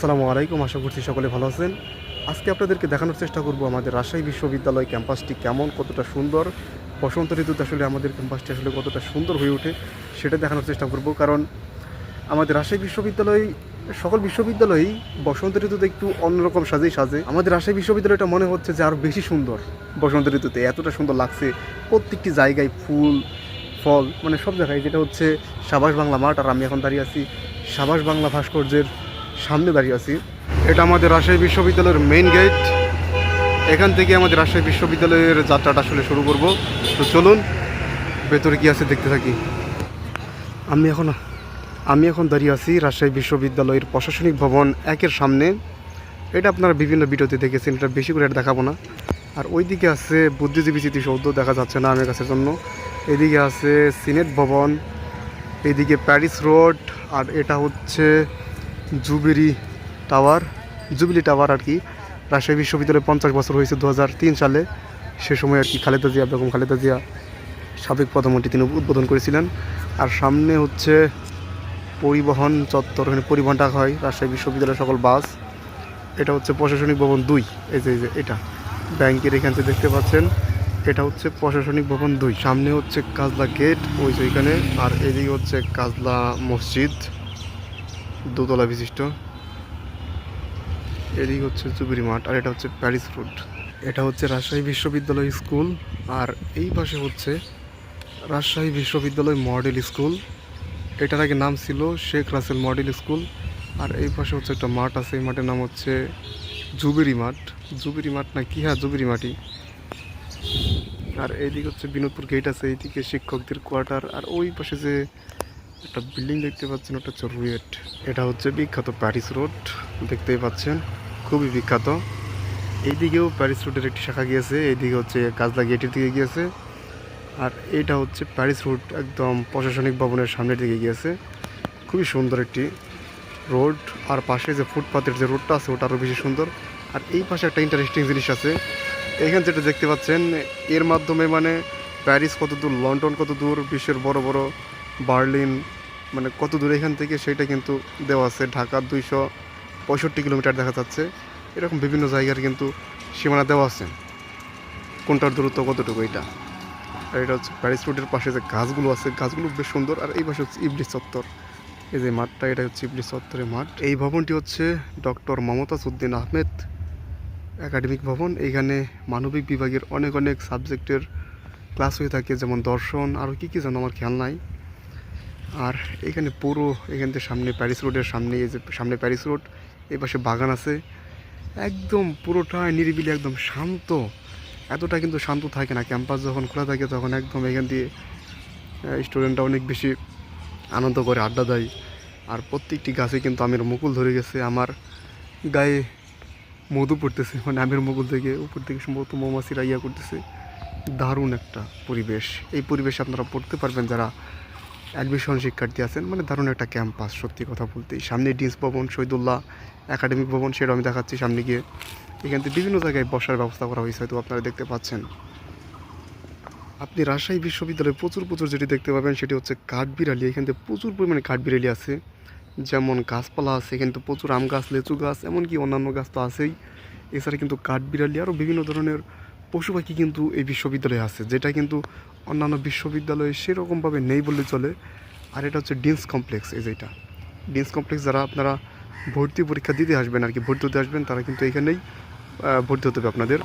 আসসালামু আলাইকুম, আশা করছি সকলে ভালো আছেন। আজকে আপনাদেরকে দেখানোর চেষ্টা করব আমাদের রাজশাহী বিশ্ববিদ্যালয় ক্যাম্পাসটি কেমন, কতটা সুন্দর। বসন্ত ঋতুতে আসলে আমাদের ক্যাম্পাসটি আসলে কতটা সুন্দর হয়ে ওঠে সেটা দেখানোর চেষ্টা করব। কারণ আমাদের রাজশাহী বিশ্ববিদ্যালয় সকল বিশ্ববিদ্যালয়ই বসন্ত ঋতুতে একটু অন্যরকম সাজে। আমাদের রাজশাহী বিশ্ববিদ্যালয়টা মনে হচ্ছে যে আরও বেশি সুন্দর। বসন্ত ঋতুতে এতটা সুন্দর লাগছে, প্রত্যেকটি জায়গায় ফুল ফল, মানে সব জায়গায়। যেটা হচ্ছে সাবাস বাংলা মাঠ, আর আমি এখন দাঁড়িয়ে আছি সাবাস বাংলা ভাস্কর্যের সামনে দাঁড়িয়ে আছি। এটা আমাদের রাজশাহী বিশ্ববিদ্যালয়ের মেইন গেট। এখান থেকে আমাদের রাজশাহী বিশ্ববিদ্যালয়ের যাত্রাটা আসলে শুরু করব। তো চলুন ভেতরে কি আছে দেখতে থাকি। আমি এখন দাঁড়িয়ে আছি রাজশাহী বিশ্ববিদ্যালয়ের প্রশাসনিক ভবন 1-এর সামনে। এটা আপনারা বিভিন্ন ভিডিওতে দেখেছেন, এটা বেশি করে এটা দেখাবো না। আর ওইদিকে আছে বুদ্ধিজীবী স্মৃতিসৌধ, দেখা যাচ্ছে না আমার কাছের জন্য। এদিকে আছে সিনেট ভবন, এইদিকে প্যারিস রোড, আর এটা হচ্ছে জুবিলি টাওয়ার আর কি। রাজশাহী বিশ্ববিদ্যালয়ে 50 বছর হয়েছে 2003 সালে। সে সময় আর কি বেগম খালেদা জিয়া সাবেক প্রধানমন্ত্রী, তিনি উদ্বোধন করেছিলেন। আর সামনে হচ্ছে পরিবহন চত্বর, এখানে পরিবহন রাখা হয় রাজশাহী বিশ্ববিদ্যালয়ের সকল বাস। এটা হচ্ছে প্রশাসনিক ভবন 2, এই যে এটা ব্যাংকের এখান থেকে দেখতে পাচ্ছেন। এটা হচ্ছে প্রশাসনিক ভবন 2। সামনে হচ্ছে কাজলা গেট, ওই যে এখানে। আর এদিকে হচ্ছে কাজলা মসজিদ, দোতলা বিশিষ্ট। এদিকে হচ্ছে জুবিলি মাঠ, আর এটা হচ্ছে প্যারিস রোড। এটা হচ্ছে রাজশাহী বিশ্ববিদ্যালয় স্কুল। আর এই পাশে হচ্ছে রাজশাহী বিশ্ববিদ্যালয় মডেল স্কুল। এটার আগে নাম ছিল শেখ রাসেল মডেল স্কুল। আর এই পাশে হচ্ছে একটা মাঠ আছে, এই মাঠের নাম হচ্ছে জুবিলি মাঠ না কি, হ্যাঁ জুবিলি মাঠই। আর এইদিকে হচ্ছে বিনোদপুর গেট আছে, এইদিকে শিক্ষকদের কোয়ার্টার। আর ওই পাশে যে একটা বিল্ডিং দেখতে পাচ্ছেন, ওটা হচ্ছে রুয়েট। এটা হচ্ছে বিখ্যাত প্যারিস রোড, দেখতেই পাচ্ছেন, খুবই বিখ্যাত। এইদিকেও প্যারিস রোডের একটি শাখা গিয়েছে, এইদিকে হচ্ছে কাজলা গেটের দিকে গিয়েছে। আর এইটা হচ্ছে প্যারিস রোড, একদম প্রশাসনিক ভবনের সামনের দিকে গিয়েছে। খুবই সুন্দর একটি রোড। আর পাশে যে ফুটপাতের যে রোডটা আছে ওটা আরও বেশি সুন্দর। আর এই পাশে একটা ইন্টারেস্টিং জিনিস আছে, এখানে যেটা দেখতে পাচ্ছেন, এর মাধ্যমে মানে প্যারিস কত দূর, লন্ডন কত দূর, বিশ্বের বড় বড় বার্লিন মানে কত দূর এখান থেকে সেটা কিন্তু দেওয়া আছে। ঢাকা 265 কিলোমিটার দেখা যাচ্ছে, এরকম বিভিন্ন জায়গার কিন্তু সীমানা দেওয়া আছে, কোনটার দূরত্ব কতটুকু এটা। আর এটা হচ্ছে প্যারিস রোডের পাশে যে গাছগুলো আছে, গাছগুলো বেশ সুন্দর। আর এই পাশে হচ্ছে ইবলিস চত্বর, এই যে মাঠটা, এটা হচ্ছে ইবলিস চত্বরের মাঠ। এই ভবনটি হচ্ছে ডক্টর মমতাজ উদ্দিন আহমেদ একাডেমিক ভবন। এইখানে মানবিক বিভাগের অনেক সাবজেক্টের ক্লাস হয়ে থাকে, যেমন দর্শন, আরও কী যেন আমার খেয়াল নাই। আর এখানে পুরো এখান থেকে সামনে প্যারিস রোডের সামনে, এই যে সামনে প্যারিস রোড, এই পাশে বাগান আছে, একদম পুরোটাই নিরিবিলি, একদম শান্ত। এতটা কিন্তু শান্ত থাকে না ক্যাম্পাস যখন খোলা থাকে, তখন একদম এখান দিয়ে স্টুডেন্টরা অনেক বেশি আনন্দ করে, আড্ডা দেয়। আর প্রত্যেকটি গাছে কিন্তু আমের মুকুল ধরে গেছে, আমার গায়ে মধু পড়তেছে, মানে আমের মুকুল থেকে উপর থেকে সম্ভবত মৌমাছিরা ইয়া করতেছে। দারুণ একটা পরিবেশ, এই পরিবেশে আপনারা পড়তে পারবেন যারা অ্যাডমিশন শিক্ষার্থী আছেন। মানে দারুণ একটা ক্যাম্পাস, সত্যি কথা বলতে। সামনে ডিন্স ভবন, শহীদুল্লাহ একাডেমিক ভবন, সেটা আমি দেখাচ্ছি সামনে গিয়ে। এখান থেকে বিভিন্ন জায়গায় বসার ব্যবস্থা করা হয়েছে, হয়তো আপনারা দেখতে পাচ্ছেন। আপনি রাজশাহী বিশ্ববিদ্যালয়ে প্রচুর যেটি দেখতে পাবেন সেটি হচ্ছে কাঠবিড়ালি। এখান থেকে প্রচুর পরিমাণে কাঠবিড়ালি আছে, যেমন গাছপালা আছে কিন্তু প্রচুর, আম গাছ, লেচু গাছ, এমনকি অন্যান্য গাছ তো আছেই। এছাড়া কিন্তু কাঠবিড়ালি আরও বিভিন্ন ধরনের পশু পাখি কিন্তু এই বিশ্ববিদ্যালয়ে আছে, যেটা কিন্তু অন্যান্য বিশ্ববিদ্যালয়ে সেরকমভাবে নেই বললে চলে। আর এটা হচ্ছে ডিন্স কমপ্লেক্স, এই যেটা ডিন্স কমপ্লেক্স। যারা আপনারা ভর্তি পরীক্ষা দিতে আসবেন আর কি, ভর্তি হতে আসবেন, তারা কিন্তু এখানেই ভর্তি হতে হবে আপনাদের।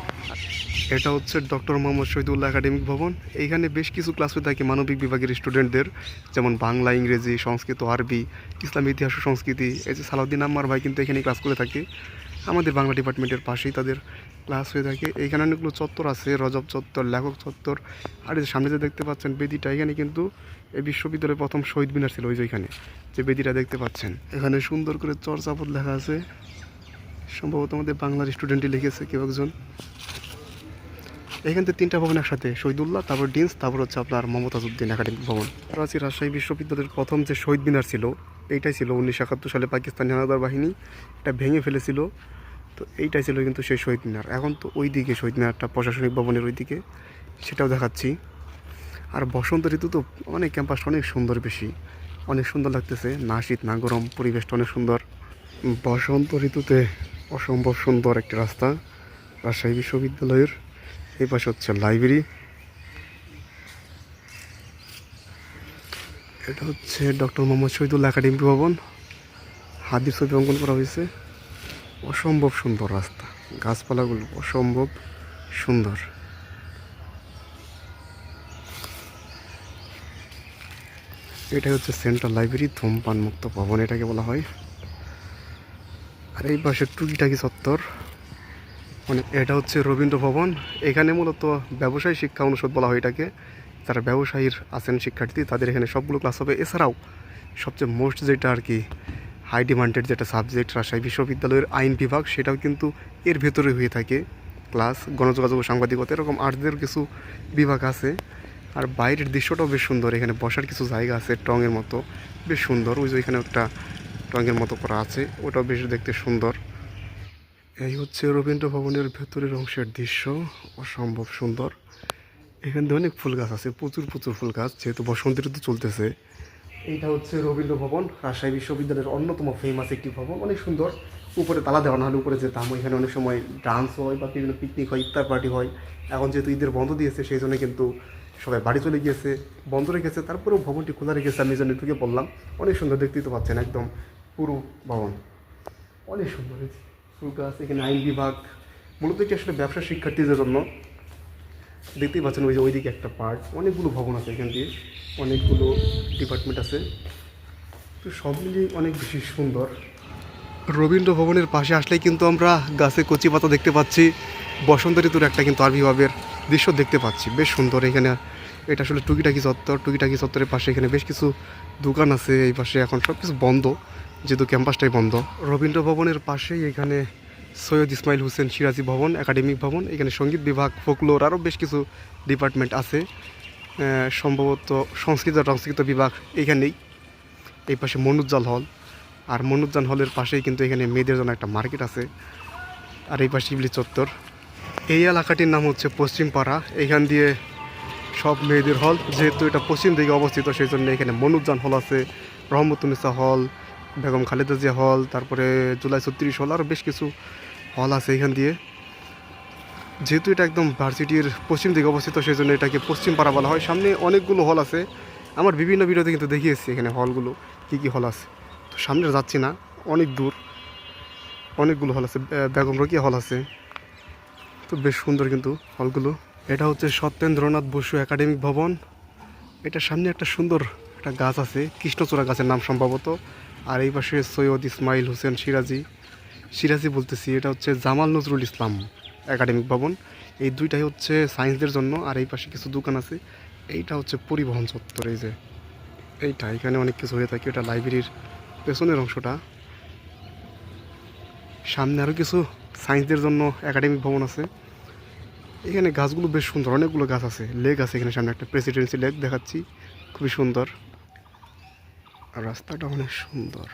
এটা হচ্ছে ডক্টর মোহাম্মদ শহীদুল্লাহ একাডেমিক ভবন। এইখানে বেশ কিছু ক্লাস হয়ে থাকে মানবিক বিভাগের স্টুডেন্টদের, যেমন বাংলা, ইংরেজি, সংস্কৃত, আরবি, ইসলামী ইতিহাস ও সংস্কৃতি। এই যে সালাউদ্দিন আম্মার ভাই কিন্তু এখানে ক্লাস করে থাকে, আমাদের বাংলা ডিপার্টমেন্টের পাশেই তাদের ক্লাস হয়ে থাকে। এইখানে অনেকগুলো চত্বর আছে, রজব চত্বর, লেখক চত্বর। আর এই সামনে যে দেখতে পাচ্ছেন বেদিটা, এখানে কিন্তু এই বিশ্ববিদ্যালয়ের প্রথম শহীদ মিনার ছিল, ওই যে এখানে যে বেদিটা দেখতে পাচ্ছেন। এখানে সুন্দর করে চর্যাপদ লেখা আছে, সম্ভবত আমাদের বাংলার স্টুডেন্টই লিখেছে কেউ একজন। এখান থেকে 3টা ভবন একসাথে, শহীদুল্লাহ, তারপর ডিন্স, তারপর হচ্ছে আপনার মমতাজ উদ্দিন একাডেমিক ভবন। রাজশাহী রাজশাহী বিশ্ববিদ্যালয়ের প্রথম যে শহীদ মিনার ছিল, এইটাই ছিল 1971 সালে পাকিস্তানি হানাদার বাহিনী এটা ভেঙে ফেলেছিল। তো এইটাই ছিল কিন্তু সেই শহীদ মিনার। এখন তো ওই দিকে শহীদ মিনারটা, প্রশাসনিক ভবনের ওই দিকে, সেটাও দেখাচ্ছি। আর বসন্ত ঋতু তো অনেক ক্যাম্পাসটা অনেক সুন্দর, বেশি অনেক সুন্দর লাগতেছে, না শীত না গরম, পরিবেশটা অনেক সুন্দর। বসন্ত ঋতুতে অসম্ভব সুন্দর একটি রাস্তা রাজশাহী বিশ্ববিদ্যালয়ের। এই পাশে হচ্ছে লাইব্রেরি। এটা হচ্ছে ডক্টর মোহাম্মদ শহীদুল একাডেমিক ভবন। হাতির ছবি অঙ্কন করা হয়েছে। অসম্ভব সুন্দর রাস্তা, গাছপালাগুলো অসম্ভব সুন্দর। এটা হচ্ছে সেন্ট্রাল লাইব্রেরি, ধূমপান মুক্ত ভবন এটাকে বলা হয়। আর এই পাশে টুকিটাকি চত্বর, মানে এটা হচ্ছে রবীন্দ্র ভবন। এখানে মূলত ব্যবসায়ী শিক্ষা অনুষদ বলা হয় এটাকে। যারা ব্যবসায়ীর আছেন শিক্ষার্থী তাদের এখানে সবগুলো ক্লাস হবে। এছাড়াও সবচেয়ে মোস্ট যেটা আর কি হাই ডিমান্ডেড যেটা সাবজেক্ট রাজশাহী বিশ্ববিদ্যালয়ের আইন বিভাগ, সেটাও কিন্তু এর ভেতরে হয়ে থাকে ক্লাস। গণযোগাযোগ ও সাংবাদিকতা এরকম আর্টসের কিছু বিভাগ আছে। আর বাইরের দৃশ্যটাও বেশ সুন্দর। এখানে বসার কিছু জায়গা আছে টঙের মতো, বেশ সুন্দর। ওই যে এখানে একটা টঙের মতো করা আছে, ওটাও বেশ দেখতে সুন্দর। এই হচ্ছে রবীন্দ্র ভবনের ভেতরের অংশের দৃশ্য, অসম্ভব সুন্দর। এখানে অনেক ফুল গাছ আছে, প্রচুর প্রচুর ফুল গাছ, যেহেতু বসন্ত ঋতু চলতেছে। এইটা হচ্ছে রবীন্দ্র ভবন, রাজশাহী বিশ্ববিদ্যালয়ের অন্যতম ফেমাস একটি ভবন, অনেক সুন্দর। উপরে তালা দেওয়া, নাহলে উপরে যেতাম। এখানে অনেক সময় ডান্স হয় বা বিভিন্ন পিকনিক হয়, ইফতার পার্টি হয়। এখন যেহেতু ঈদের বন্ধ দিয়েছে সেই জন্য কিন্তু সবাই বাড়ি চলে গিয়েছে, বন্ধ রেখেছে। তারপরেও ভবনটি খোলা রেখেছে, আমি জন্য ঢুকে পড়লাম। অনেক সুন্দর, দেখতেই তো পাচ্ছেন একদম পুরো ভবন অনেক সুন্দর হয়েছে। ফুল গাছ, এখানে আইন বিভাগ, মূলত এটি আসলে ব্যবসা শিক্ষার্থীদের জন্য। দেখতেই পাচ্ছেন ওই যে ওইদিকে একটা পার্ট, অনেকগুলো ভবন আছে এখান দিয়ে, অনেকগুলো ডিপার্টমেন্ট আছে। তো সব মিলিয়ে অনেক বেশি সুন্দর। রবীন্দ্র ভবনের পাশে আসলেই কিন্তু আমরা গাছে কচি পাতা দেখতে পাচ্ছি। বসন্ত ঋতুর একটা কিন্তু আবির্ভাবের দৃশ্য দেখতে পাচ্ছি, বেশ সুন্দর। এখানে এটা আসলে টুকিটাকি চত্বর। টুকিটাকি চত্বরের পাশে এখানে বেশ কিছু দোকান আছে। এই পাশে এখন সব কিছু বন্ধ, যেহেতু ক্যাম্পাসটাই বন্ধ। রবীন্দ্র ভবনের পাশেই এখানে সৈয়দ ইসমাইল হোসেন সিরাজি ভবন, একাডেমিক ভবন। এখানে সঙ্গীত বিভাগ, ফোকলোর, আরও বেশ কিছু ডিপার্টমেন্ট আছে। সম্ভবত সংস্কৃত বিভাগ এইখানেই। এই পাশে মনুজ্জাল হল, আর মনুজ্জাল হলের পাশেই কিন্তু এখানে মেয়েদের জন্য একটা মার্কেট আছে। আর এই পাশে ইবলি চত্বর। এই এলাকাটির নাম হচ্ছে পশ্চিম পাড়া। এইখান দিয়ে সব মেয়েদের হল, যেহেতু এটা পশ্চিম দিকে অবস্থিত সেই জন্য এখানে মনুজ্জান হল আছে, রহমতুন্নেসা হল, বেগম খালেদা জিয়া হল, তারপরে জুলাই 36 হল, আরও বেশ কিছু হল আছে এখান দিয়ে। যেহেতু এটা একদম ভার্সিটির পশ্চিম দিকে অবস্থিত সেই জন্য এটাকে পশ্চিম পাড়া বলা হয়। সামনে অনেকগুলো হল আছে, আমার বিভিন্ন ভিডিওতে কিন্তু দেখিয়েছি এখানে হলগুলো কী কী হল আছে। তো সামনে যাচ্ছি না, অনেক দূর। অনেকগুলো হল আছে, বেগম রোকেয়া হল আছে। তো বেশ সুন্দর কিন্তু হলগুলো। এটা হচ্ছে সত্যেন্দ্রনাথ বসু একাডেমিক ভবন। এটার সামনে একটা সুন্দর একটা গাছ আছে, কৃষ্ণচূড়া গাছের নাম সম্ভবত। আর এই পাশে সৈয়দ ইসমাইল হোসেন সিরাজি বলতেছি, এটা হচ্ছে জামাল নজরুল ইসলাম একাডেমিক ভবন। এই দুইটাই হচ্ছে সায়েন্সদের জন্য। আর এই পাশে কিছু দোকান আছে। এইটা হচ্ছে পরিবহন চত্বর। এই যে এইটা, এখানে অনেক কিছু হয়ে থাকে। এটা লাইব্রেরির পেছনের অংশটা। সামনে আরও কিছু সায়েন্সদের জন্য একাডেমিক ভবন আছে। এখানে গাছগুলো বেশ সুন্দর, অনেকগুলো গাছ আছে। লেক আছে এখানে, সামনে একটা প্রেসিডেন্সি লেক দেখাচ্ছি, খুবই সুন্দর। আর রাস্তাটা অনেক সুন্দর।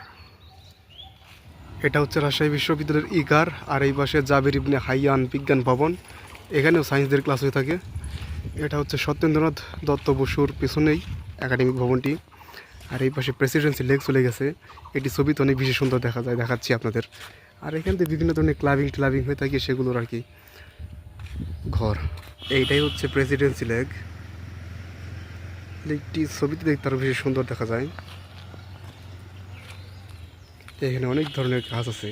এটা হচ্ছে রাজশাহী বিশ্ববিদ্যালয়ের ইগার। আর এই পাশে জাবের ইবনে হাইয়ান বিজ্ঞান ভবন, এখানেও সায়েন্সদের ক্লাস হয়ে থাকে। এটা হচ্ছে সত্যেন্দ্রনাথ দত্ত বসুর পেছনেই একাডেমিক ভবনটি। আর এই পাশে প্রেসিডেন্সি লেক চলে গেছে, এটি ছবিতে অনেক বেশি সুন্দর দেখা যায়, দেখাচ্ছি আপনাদের। আর এখান থেকে বিভিন্ন ধরনের ক্লাবিং হয়ে থাকে, সেগুলোর আর কি ঘর। এইটাই হচ্ছে প্রেসিডেন্সি লেক। লেকটি ছবিতে দেখতে আরও বেশি সুন্দর দেখা যায়। এখানে অনেক ধরনের গাছ আছে,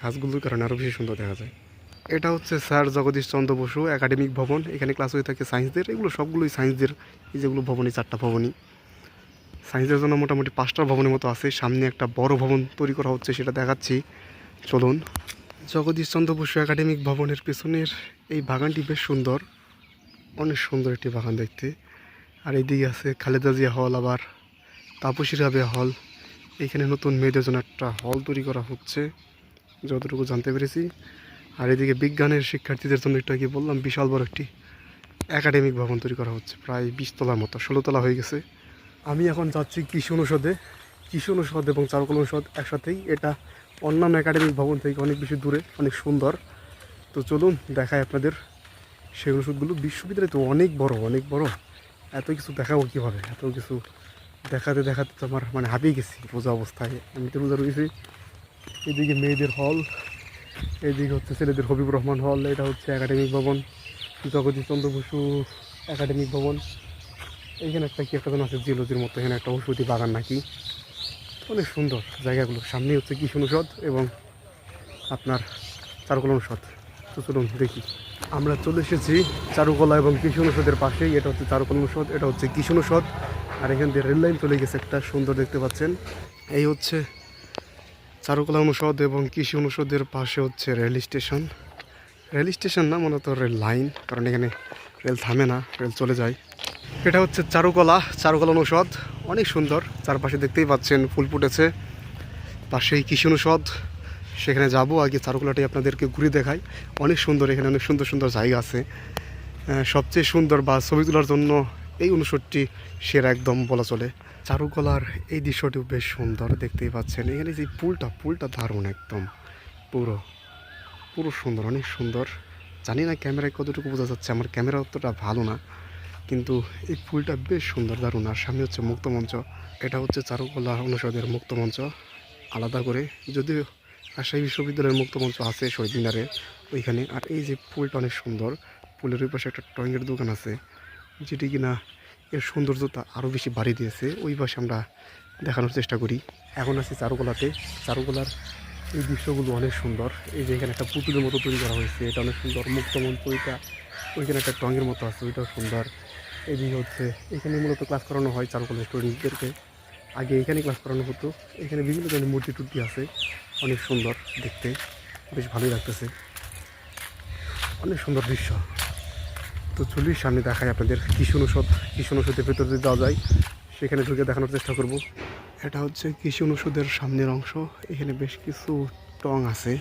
গাছগুলোর কারণে আরও বেশি সুন্দর দেখা যায়। এটা হচ্ছে স্যার জগদীশ চন্দ্র বসু একাডেমিক ভবন। এখানে ক্লাস হয়ে থাকে সায়েন্সদের। এগুলো সবগুলোই সায়েন্সদের। এই যেগুলো ভবনই, 4টা ভবনই সায়েন্সদের জন্য। মোটামুটি 5টা ভবনের মতো আছে। সামনে একটা বড় ভবন তৈরি করা হচ্ছে, সেটা দেখাচ্ছি, চলুন। জগদীশ চন্দ্র বসু একাডেমিক ভবনের পেছনের এই বাগানটি বেশ সুন্দর, অনেক সুন্দর একটি বাগান দেখতে। আর এইদিকে আছে খালেদা জিয়া হল, আবার তাপসী রাবেয়া হল। এখানে নতুন মেয়েদের জন্য একটা হল তৈরি করা হচ্ছে যতটুকু জানতে পেরেছি। আর এদিকে বিজ্ঞানের শিক্ষার্থীদের জন্য একটা কি বললাম, বিশাল বড় একটি একাডেমিক ভবন তৈরি করা হচ্ছে, প্রায় 20 তলার মতো, 16 তলা হয়ে গেছে। আমি এখন যাচ্ছি কৃষি অনুষদে। কৃষি অনুষদ এবং চারুকলা অনুষদ একসাথেই। এটা অন্যান্য একাডেমিক ভবন থেকে অনেক বেশি দূরে, অনেক সুন্দর। তো চলুন দেখাই আপনাদের সেই অনুষদগুলো। বিশ্ববিদ্যালয় তো অনেক বড়, অনেক বড়। এত কিছু দেখাবো কীভাবে, এত কিছু দেখাতে দেখাতে তো আমার মানে হাঁপিয়ে গেছি রোজা অবস্থায়। আমি তো রোজা রয়েছি, এদিকে মেয়েদের হল, এইদিকে হচ্ছে ছেলেদের হবিবুর রহমান হল, এটা হচ্ছে একাডেমিক ভবন, জগদীশ চন্দ্র বসু একাডেমিক ভবন। এইখানে একটা কি একটা যেন আছে জিওলজির মতো, এখানে একটা ঔষধি বাগান নাকি, অনেক সুন্দর জায়গাগুলো। সামনে হচ্ছে কৃষি অনুষদ এবং আপনার চারুকলা অনুষদ। তো চলুন দেখি। আমরা চলে এসেছি চারুকলা এবং কৃষি অনুষদের পাশেই। এটা হচ্ছে চারুকলা অনুষদ, এটা হচ্ছে কৃষি অনুষদ। আর এখান দিয়ে রেল লাইন চলে গেছে একটা, সুন্দর দেখতে পাচ্ছেন। এই হচ্ছে চারুকলা অনুষদ এবং কৃষি অনুষদের পাশে হচ্ছে রেল স্টেশন। রেল স্টেশন না, মূলত রেল লাইন, কারণ এখানে রেল থামে না, রেল চলে যায়। এটা হচ্ছে চারুকলা অনুষদ, অনেক সুন্দর। চারপাশে দেখতেই পাচ্ছেন ফুল ফুটেছে। পাশেই কৃষি অনুষদ, সেখানে যাব। আগে চারুকলাটাই আপনাদেরকে ঘুরে দেখাই, অনেক সুন্দর। এখানে অনেক সুন্দর সুন্দর জায়গা আছে। সবচেয়ে সুন্দর বা ছবি তোলার জন্য এই অনুষদটি সেরা একদম বলা চলে। চারুকলার এই দৃশ্যটিও বেশ সুন্দর, দেখতেই পাচ্ছেন। এখানে যে পুলটা দারুণ একদম, পুরো পুরো সুন্দর, অনেক সুন্দর। জানি না ক্যামেরায় কতটুকু বোঝা যাচ্ছে, আমার ক্যামেরা অতটা ভালো না, কিন্তু এই ফুলটা বেশ সুন্দর, দারুণ। আর সামনে হচ্ছে মুক্তমঞ্চ, এটা হচ্ছে চারুকলা অনুষদের মুক্তমঞ্চ আলাদা করে, যদিও রাজশাহী বিশ্ববিদ্যালয়ের মুক্তমঞ্চ আছে শহীদ মিনারে ওইখানে। আর এই যে ফুলটা অনেক সুন্দর, ফুলের ওই পাশে একটা টয়ঙের দোকান আছে, যেটি কিনা এর সৌন্দর্যতা আরও বেশি বাড়িয়ে দিয়েছে। ওই পাশে আমরা দেখানোর চেষ্টা করি। এখন আছি চারুকলাতে। চারুকলার এই দৃশ্যগুলো অনেক সুন্দর। এই যে এখানে একটা পুতুলের মতো তৈরি করা হয়েছে, এটা অনেক সুন্দর। মুক্তমঞ্চ ওইটা, ওইখানে একটা টঙের মতো আছে, ওইটাও সুন্দর। এদিকে হচ্ছে এখানে মূলত ক্লাস করানো হয় চারুকলা স্টুডেন্টদেরকে। আগে এখানে ক্লাস করানো হতো। এখানে বিভিন্ন ধরনের মূর্তি টুর্তি আছে, অনেক সুন্দর দেখতে, বেশ ভালোই লাগতেছে, অনেক সুন্দর দৃশ্য। তো চলির সামনে দেখাই আপনাদের কৃষি অনুষদের ভেতর যদি যাওয়া যায়, সেখানে ঢুকে দেখানোর চেষ্টা করব। এটা হচ্ছে কৃষি অনুষদের সামনের অংশ। এখানে বেশ কিছু টং আছে,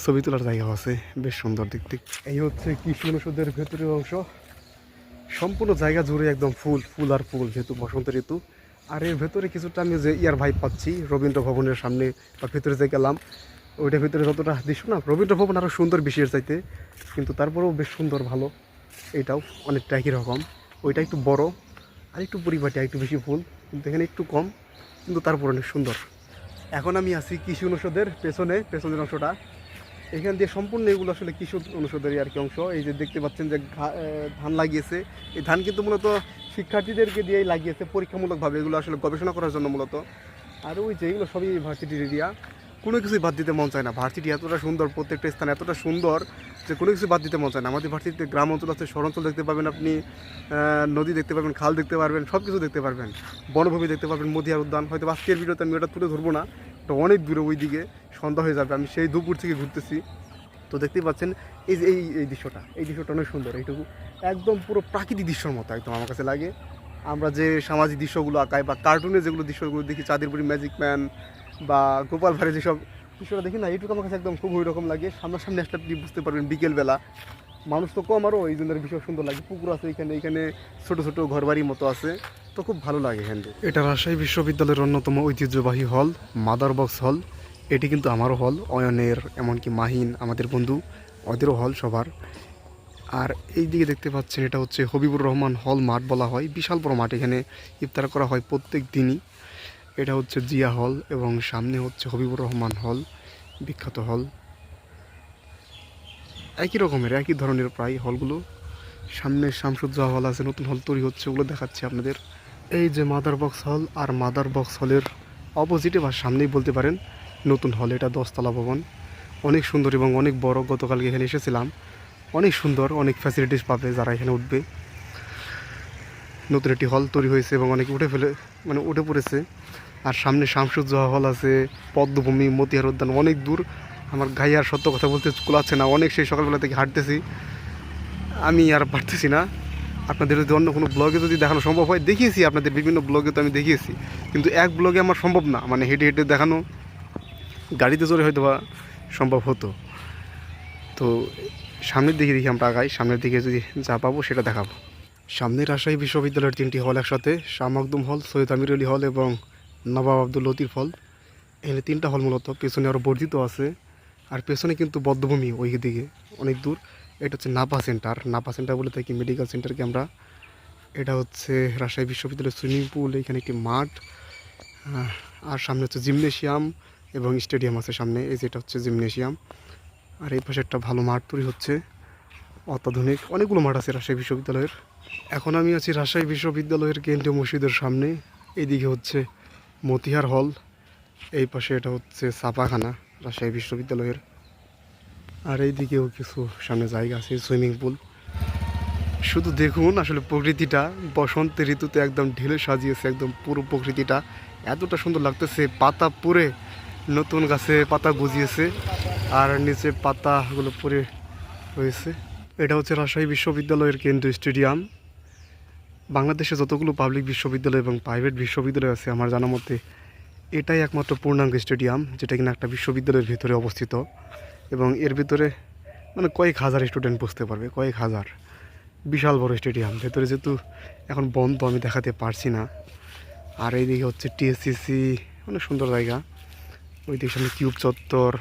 ছবি তোলার জায়গাও আছে, বেশ সুন্দর দেখতে। এই হচ্ছে কৃষি অনুষদের ভেতরের অংশ। সম্পূর্ণ জায়গা জুড়ে একদম ফুল ফুল আর ফুল, যেহেতু বসন্ত ঋতু। আর এর ভেতরে কিছুটা আমি যে ইয়ার ভাইব পাচ্ছি রবীন্দ্র ভবনের সামনে বা ভেতরে যে গেলাম, ওইটার ভিতরে যতটা দৃশ্য না, রবীন্দ্র ভবন আরও সুন্দর বেশির চাইতে, কিন্তু তারপরেও বেশ সুন্দর, ভালো। এটাও অনেকটা একই রকম। ওইটা একটু বড়, আর একটু পরিপাটি, একটু বেশি ফুল, কিন্তু এখানে একটু কম, কিন্তু তারপর অনেক সুন্দর। এখন আমি আছি কৃষি অনুষদের পেছনের অংশটা। এখান দিয়ে সম্পূর্ণ এগুলো আসলে কৃষি অনুষদেরই আর কি অংশ। এই যে দেখতে পাচ্ছেন যে ধান লাগিয়েছে, এই ধান কিন্তু মূলত শিক্ষার্থীদেরকে দিয়েই লাগিয়েছে পরীক্ষামূলকভাবে, এগুলো আসলে গবেষণা করার জন্য মূলত। আর ওই যে এগুলো সবই ভার্সিটির এরিয়া, কোনো কিছুই বাদ দিতে মন চায় না। ভার্সিটি এতটা সুন্দর, প্রত্যেকটা স্থান এতটা সুন্দর যে কোনো কিছু বাদ দিতে মন চায় না। আমাদের ভার্সিটিতে গ্রাম অঞ্চল আছে, শহর অঞ্চল দেখতে পাবেন আপনি, নদী দেখতে পারবেন, খাল দেখতে পারবেন, সব কিছু দেখতে পারবেন, বনভূমি দেখতে পারবেন, মদিয়ার উদ্যান। হয়তো আজকের ভিডিওতে আমি ওটা তুলে ধরবো না, এটা অনেক দূরে, ওই দিকে সন্ধ্যা হয়ে যাবে। আমি সেই দুপুর থেকে ঘুরতেছি, তো দেখতেই পাচ্ছেন এই যে এই দৃশ্যটা অনেক সুন্দর। এইটুকু একদম পুরো প্রাকৃতিক দৃশ্যের মতো একদম আমার কাছে লাগে। আমরা যে সামাজিক দৃশ্যগুলো আঁকাই বা কার্টুনে যেগুলো দৃশ্যগুলো দেখি, চাঁদেরপুরি ম্যাজিক ম্যান বা গোপাল ভাঁড়ে যেসব দৃশ্যটা দেখি না, এইটুকু আমার কাছে একদম খুব ওই রকম লাগে। সামনাসামনি আসলে আপনি বুঝতে পারবেন বিকেলবেলা, মানুষ তো কম, আরও এই জন্য ভীষণ সুন্দর লাগে। পুকুর আছে এখানে ছোটো ছোটো ঘরবাড়ির মতো আছে, তো খুব ভালো লাগে এখান থেকে। এটা রাজশাহী বিশ্ববিদ্যালয়ের অন্যতম ঐতিহ্যবাহী হল, মাদার বক্স হল। এটি কিন্তু আমারও হল, অয়নের, এমনকি মাহিন আমাদের বন্ধু, ওদেরও হল সবার। আর এই দিকে দেখতে পাচ্ছেন এটা হচ্ছে হবিবুর রহমান হল মাঠ বলা হয়, বিশাল বড় মাঠ, এখানে ইফতার করা হয় প্রত্যেক দিনই। এটা হচ্ছে জিয়া হল এবং সামনে হচ্ছে হবিবুর রহমান হল, বিখ্যাত হল। একই রকমের, একই ধরনের প্রায় হলগুলো। সামনে শামসুজ্জোহা হল আছে, নতুন হল তৈরি হচ্ছে, ওগুলো দেখাচ্ছি আপনাদের। এই যে মাদার বক্স হল, আর মাদার বক্স হলের অপোজিটে বা সামনেই বলতে পারেন নতুন হল। এটা 10তলা ভবন, অনেক সুন্দর এবং অনেক বড়। গতকালকে এখানে এসেছিলাম, অনেক সুন্দর, অনেক ফ্যাসিলিটিস পাবে যারা এখানে উঠবে। নতুন একটি হল তৈরি হয়েছে এবং অনেকে উঠে পড়েছে। আর সামনে শামসুজ্জোহা হল আছে, পদ্মভূমি, মতিহার উদ্যান, অনেক দূর। আমার গায়ে আর সত্য কথা বলতে কুলাচ্ছে না, অনেক সেই সকালবেলা থেকে হাঁটতেছি, আমি আর পারতেছি না। আপনাদের যদি অন্য কোনো ব্লগে যদি দেখানো সম্ভব হয়, দেখিয়েছি আপনাদের বিভিন্ন ব্লগে, তো আমি দেখিয়েছি, কিন্তু এক ব্লগে আমার সম্ভব না, মানে হেঁটে হেঁটে দেখানো, গাড়িতে চড়ে হয়তো বা সম্ভব হতো। তো সামনের দিকে দেখি আমরা আগাই, সামনের দিকে যদি যা পাবো সেটা দেখাবো। সামনে রাজশাহী বিশ্ববিদ্যালয়ের 3টি হল একসাথে, শাহ মাকদুম হল, সৈয়দ আমির আলী হল এবং নবাব আব্দুল লতিফ হল। এখানে 3টা হল মূলত, পেছনে আরও বর্ধিত আছে। আর পেছনে কিন্তু বদ্ধভূমি ওই দিকে অনেক দূর। এটা হচ্ছে নাপা সেন্টার বলে থাকি মেডিকেল সেন্টারকে আমরা। এটা হচ্ছে রাজশাহী বিশ্ববিদ্যালয়ের সুইমিং পুল, এখানে একটি মাঠ, আর সামনে হচ্ছে জিমনেশিয়াম, এবং স্টেডিয়াম আছে সামনে। এই যেটা হচ্ছে জিমনেশিয়াম, আর এই পাশে একটা ভালো মাঠ তৈরি হচ্ছে, অত্যাধুনিক অনেকগুলো মাঠ আছে রাজশাহী বিশ্ববিদ্যালয়ের। এখন আমি আছি রাজশাহী বিশ্ববিদ্যালয়ের কেন্দ্রীয় মসজিদের সামনে। এইদিকে হচ্ছে মতিহার হল, এই পাশে এটা হচ্ছে ছাপাখানা রাজশাহী বিশ্ববিদ্যালয়ের, আর এইদিকেও কিছু সামনে জায়গা আছে, সুইমিং পুল। শুধু দেখুন আসলে প্রকৃতিটা বসন্তের ঋতুতে একদম ঢেলে সাজিয়েছে, একদম পুরো প্রকৃতিটা এতটা সুন্দর লাগতেছে। পাতা পুড়ে নতুন গাছে পাতা গজিয়েছে, আর নিচে পাতাগুলো পড়ে রয়েছে। এটা হচ্ছে রাজশাহী বিশ্ববিদ্যালয়ের কেন্দ্রীয় স্টেডিয়াম। বাংলাদেশে যতগুলো পাবলিক বিশ্ববিদ্যালয় এবং প্রাইভেট বিশ্ববিদ্যালয় আছে আমার জানা মতে এটাই একমাত্র পূর্ণাঙ্গ স্টেডিয়াম, যেটা কিনা একটা বিশ্ববিদ্যালয়ের ভিতরে অবস্থিত, এবং এর ভিতরে মানে কয়েক হাজার স্টুডেন্ট বসতে পারবে, কয়েক হাজার। বিশাল বড় স্টেডিয়াম, ভেতরে যেহেতু এখন বন্ধ আমি দেখাতে পারছি না। আর এইদিকে হচ্ছে টিএসসিসি, অনেক সুন্দর জায়গা। ওইদিকে সামনে কিউব চত্বর।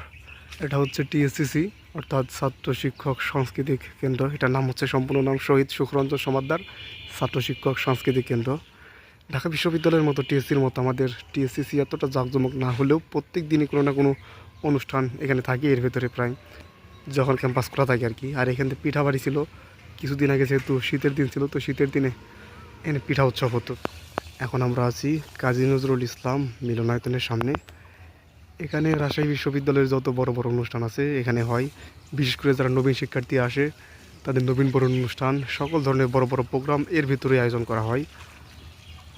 এটা হচ্ছে টিএসসিসি অর্থাৎ ছাত্র শিক্ষক সাংস্কৃতিক কেন্দ্র। এটার নাম হচ্ছে সম্পূর্ণ নাম শহীদ সুখরঞ্জন সমাদ্দার ছাত্র শিক্ষক সাংস্কৃতিক কেন্দ্র। ঢাকা বিশ্ববিদ্যালয়ের মতো টিএসসির মতো আমাদের টিএসসিসি এতটা জাঁকজমক না হলেও প্রত্যেক দিনই কোনো না কোনো অনুষ্ঠান এখানে থাকে এর ভেতরে প্রায়, যখন ক্যাম্পাস খোলা থাকে আর কি। আর এখান থেকে পিঠাবাড়ি ছিল কিছুদিন আগে, যেহেতু শীতের দিন ছিল তো শীতের দিনে এখানে পিঠা উৎসব হতো। এখন আমরা আছি কাজী নজরুল ইসলাম মিলনায়তনের সামনে। এখানে রাজশাহী বিশ্ববিদ্যালয়ের যত বড় বড় অনুষ্ঠান আছে এখানে হয়, বিশেষ করে যারা নবীন শিক্ষার্থী আসে তাদের নবীন বরণ অনুষ্ঠান, সকল ধরনের বড় বড় প্রোগ্রাম এর ভিতরে আয়োজন করা হয়।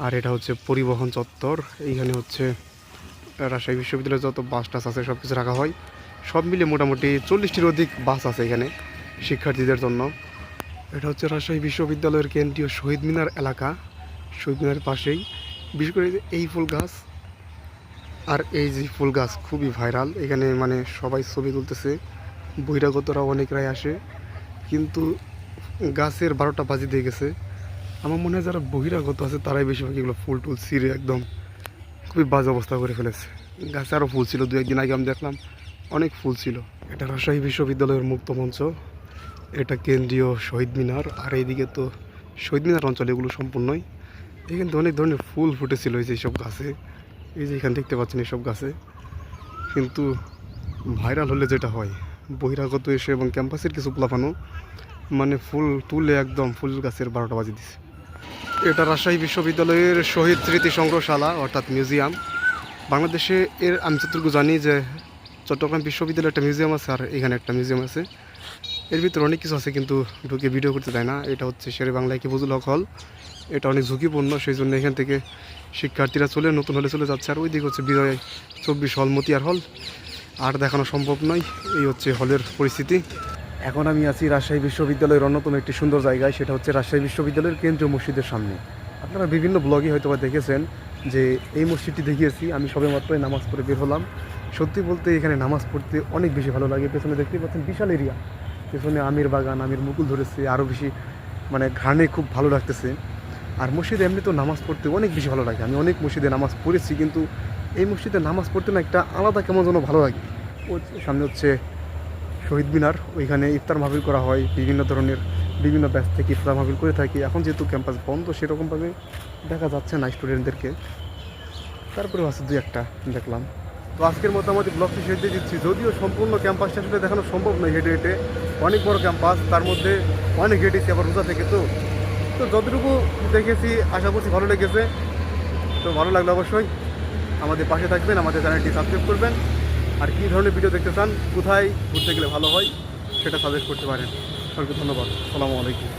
আর এটা হচ্ছে পরিবহন চত্বর। এইখানে হচ্ছে রাজশাহী বিশ্ববিদ্যালয়ের যত বাস টাস আছে সব কিছু রাখা হয়। সব মিলে মোটামুটি 40টির অধিক বাস আছে এখানে শিক্ষার্থীদের জন্য। এটা হচ্ছে রাজশাহী বিশ্ববিদ্যালয়ের কেন্দ্রীয় শহীদ মিনার এলাকা। শহীদ মিনারের পাশেই বিশেষ করে এই ফুল গাছ, আর এই যে ফুল গাছ খুবই ভাইরাল। এখানে মানে সবাই ছবি তুলতেছে, বহিরাগতরা অনেকরাই আসে, কিন্তু গাছের 12টা বাজি দিয়ে গেছে। আমার মনে হয় যারা বহিরাগত আছে তারাই বেশিরভাগ এগুলো ফুল টুল ছিঁড়ে একদম খুবই বাজে অবস্থা করে ফেলেছে। গাছে আরও ফুল ছিল, 2-1 দিন আগে আমি দেখলাম অনেক ফুল ছিল। এটা রাজশাহী বিশ্ববিদ্যালয়ের মুক্ত মঞ্চ, এটা কেন্দ্রীয় শহীদ মিনার। আর এইদিকে তো শহীদ মিনার অঞ্চল এগুলো সম্পূর্ণই। এখানে অনেক ধরনের ফুল ফুটেছিল এই যে এইসব গাছে, এই যে এখানে দেখতে পাচ্ছেন এইসব গাছে। কিন্তু ভাইরাল হলে যেটা হয়, বহিরাগত এসে এবং ক্যাম্পাসের কিছু পোলাপানো মানে ফুল তুলে একদম ফুল গাছের 12টা বাজি দিছে। এটা রাজশাহী বিশ্ববিদ্যালয়ের শহীদ স্মৃতি সংগ্রহশালা অর্থাৎ মিউজিয়াম। বাংলাদেশে এর আমি যতটুকু জানি যে চট্টগ্রাম বিশ্ববিদ্যালয়ে একটা মিউজিয়াম আছে, আর এখানে একটা মিউজিয়াম আছে। এর ভিতরে অনেক কিছু আছে কিন্তু ঢুকে ভিডিও করতে দেয় না। এটা হচ্ছে শেরে বাংলা কিবুজুল হক হল, এটা অনেক ঝুঁকিপূর্ণ, সেই জন্য এখান থেকে শিক্ষার্থীরা নতুন হলে চলে যাচ্ছে। আর ওই দিকে হচ্ছে বিজয় 24 হল, মতিয়ার হল, আর দেখানো সম্ভব নয়। এই হচ্ছে হলের পরিস্থিতি। এখন আমি আছি রাজশাহী বিশ্ববিদ্যালয়ের অন্যতম একটি সুন্দর জায়গায়, সেটা হচ্ছে রাজশাহী বিশ্ববিদ্যালয়ের কেন্দ্রীয় মসজিদের সামনে। আপনারা বিভিন্ন ব্লগে হয়তো দেখেছেন যে এই মসজিদটি দেখিয়েছি। আমি সবেমাত্রই নামাজ পড়ে বের হলাম। সত্যি বলতে এখানে নামাজ পড়তে অনেক বেশি ভালো লাগে। পেছনে দেখতেই পাচ্ছেন বিশাল এরিয়া, পেছনে আমের বাগান, আমের মুকুল ধরেছে, আরও বেশি মানে ঘ্রাণে খুব ভালো লাগতেছে। আর মসজিদে এমনি তো নামাজ পড়তে অনেক বেশি ভালো লাগে। আমি অনেক মসজিদে নামাজ পড়েছি, কিন্তু এই মসজিদে নামাজ পড়তে না একটা আলাদা কেমন যেন ভালো লাগে। সামনে হচ্ছে শহীদ মিনার, ওইখানে ইফতার মাহফিল করা হয়, বিভিন্ন ধরনের বিভিন্ন ব্যাচ থেকে ইফতার মাহফিল করে থাকি। এখন যেহেতু ক্যাম্পাস বন্ধ সেরকমভাবে দেখা যাচ্ছে না স্টুডেন্টদেরকে, তারপরেও আছে 2-1টা দেখলাম। তো আজকের মতো আমাদের ব্লগটি শেষ দিয়ে দিচ্ছি। যদিও সম্পূর্ণ ক্যাম্পাসটা আসলে দেখানো সম্ভব নয় হেঁটে হেঁটে, অনেক বড় ক্যাম্পাস, তার মধ্যে অনেক হেঁটেছি আবার রোজা থেকে। তো যতটুকু দেখেছি আশা করছি ভালো লেগেছে। তো ভালো লাগলে অবশ্যই আমাদের পাশে থাকবেন, আমাদের চ্যানেলটি সাবস্ক্রাইব করবেন। আর কী ধরনের ভিডিও দেখতে চান, কোথায় ঘুরতে গেলে ভালো হয় সেটা সাজেস্ট করতে পারেন। সবাইকে ধন্যবাদ। আসসালামু আলাইকুম।